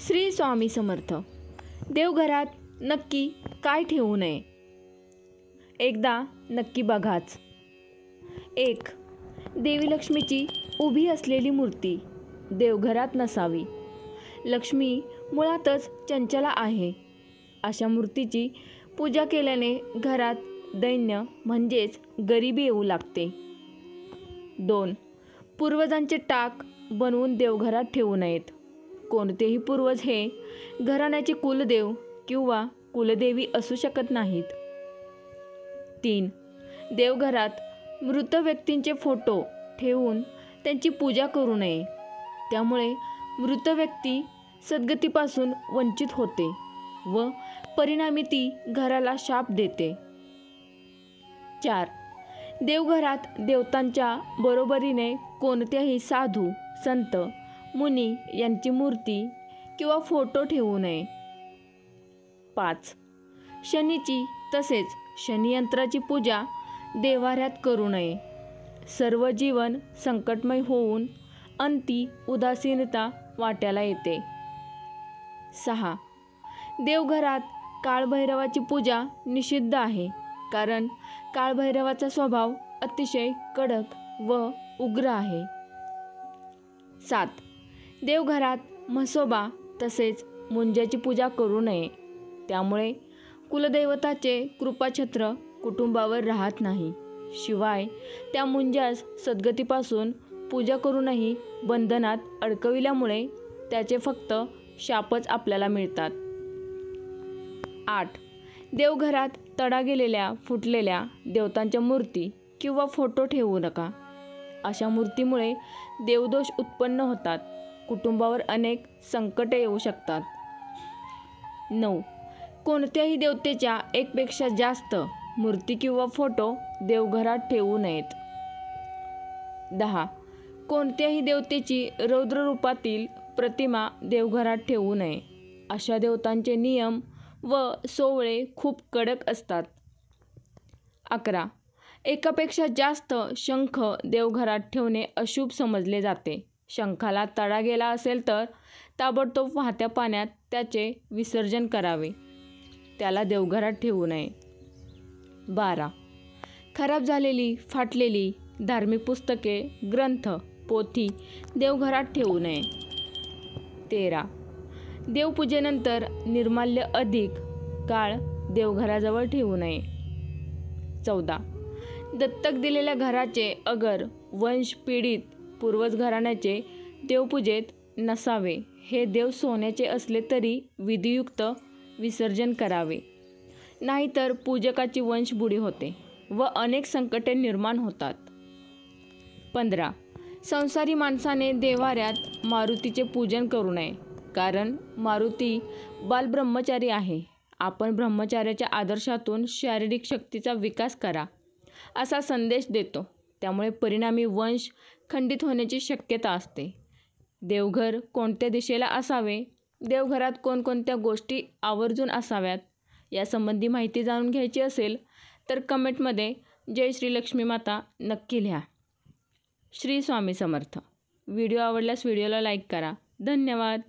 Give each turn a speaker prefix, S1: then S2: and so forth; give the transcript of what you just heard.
S1: श्री स्वामी समर्थ. देवघरात नक्की काय ठेवू नये? एकदा नक्की बघाच. 1. देवी लक्ष्मीची उभी असलेली मूर्ती देवघरात नसावी. लक्ष्मी मुळातच चंचला आहे. अशा मूर्तीची पूजा केल्याने घरात दैन्य म्हणजेच गरिबी येऊ लागते. 2. पूर्वजांचे टाक बनवून देवघरात ठेवू नयेत. कोणतेही पूर्वज हे घराण्याचे कुलदेव किंवा कुलदेवी असू शकत नाहीत. 3. देवघरात मृत व्यक्तींचे फोटो ठेवून त्यांची पूजा करू नये. त्यामुळे मृत व्यक्ती सद्गतीपासून वंचित होते व परिणामी ती घराला शाप देते. 4. देवघरात देवतांच्या बरोबरीने कोणत्याही साधू, संत, मुनी यांची मूर्ती किंवा फोटो ठेवू नये. 5. शनीची तसेच शनियंत्राची पूजा देव्हाऱ्यात करू नये. सर्व जीवन संकटमय होऊन अंती उदासीनता वाट्याला येते. 6. देवघरात काळभैरवाची पूजा निषिद्ध आहे, कारण काळभैरवाचा स्वभाव अतिशय कडक व उग्र आहे. 7. देवघरात म्हसोबा तसेच मुंजाची पूजा करू नये. त्यामुळे कुलदैवताचे कृपाछत्र कुटुंबावर राहत नाही. शिवाय त्या मुंजास सद्गतीपासून पूजा करूनही बंधनात अडकविल्यामुळे त्याचे फक्त शापच आपल्याला मिळतात. 8. देवघरात तडा गेलेल्या फुटलेल्या देवतांच्या मूर्ती किंवा फोटो ठेवू नका. अशा मूर्तीमुळे देवदोष उत्पन्न होतात. कुटुंबावर अनेक संकटे येऊ शकतात. 9. कोणत्याही देवतेच्या एकपेक्षा जास्त मूर्ती किंवा फोटो देवघरात ठेवू नयेत. 10. कोणत्याही देवतेची रौद्र रूपातील प्रतिमा देवघरात ठेवू नये. अशा देवतांचे नियम व सोवळे खूप कडक असतात. 11. एकापेक्षा जास्त शंख देवघरात ठेवणे अशुभ समजले जाते. शंखाला तडा गेला असेल तर ताबडतोब वाहत्या पाण्यात त्याचे विसर्जन करावे. त्याला देवघरात ठेवू नये. 12. खराब झालेली, फाटलेली धार्मिक पुस्तके, ग्रंथ, पोथी देवघरात ठेवू नये. 13. देवपूजेनंतर निर्माल्य अधिक काळ देवघराजवळ ठेवू नये. 14. दत्तक दिलेल्या घराचे अगर वंश पीडित पूर्वज घराण्याचे देवपूजेत नसावे. हे देव सोन्याचे असले तरी विधियुक्त विसर्जन करावे, नाहीतर पूजकाची वंशबुडी होते व अनेक संकटे निर्माण होतात. 15. संसारी माणसाने देव्हाऱ्यात मारुतीचे पूजन करू नये, कारण मारुती बालब्रह्मचारी आहे. आपण ब्रह्मचार्याच्या आदर्शातून शारीरिक शक्तीचा विकास करा असा संदेश देतो. त्यामुळे परिणामी वंश खंडित होण्याची शक्यता असते. देवघर कोणत्या दिशेला असावे, देवघरात कोणकोणत्या गोष्टी आवर्जून असाव्यात यासंबंधी माहिती जाणून घ्यायची असेल तर कमेंटमध्ये जय श्री लक्ष्मी माता नक्की लिहा. श्री स्वामी समर्थ. व्हिडिओ आवडल्यास व्हिडिओला लाईक करा. धन्यवाद.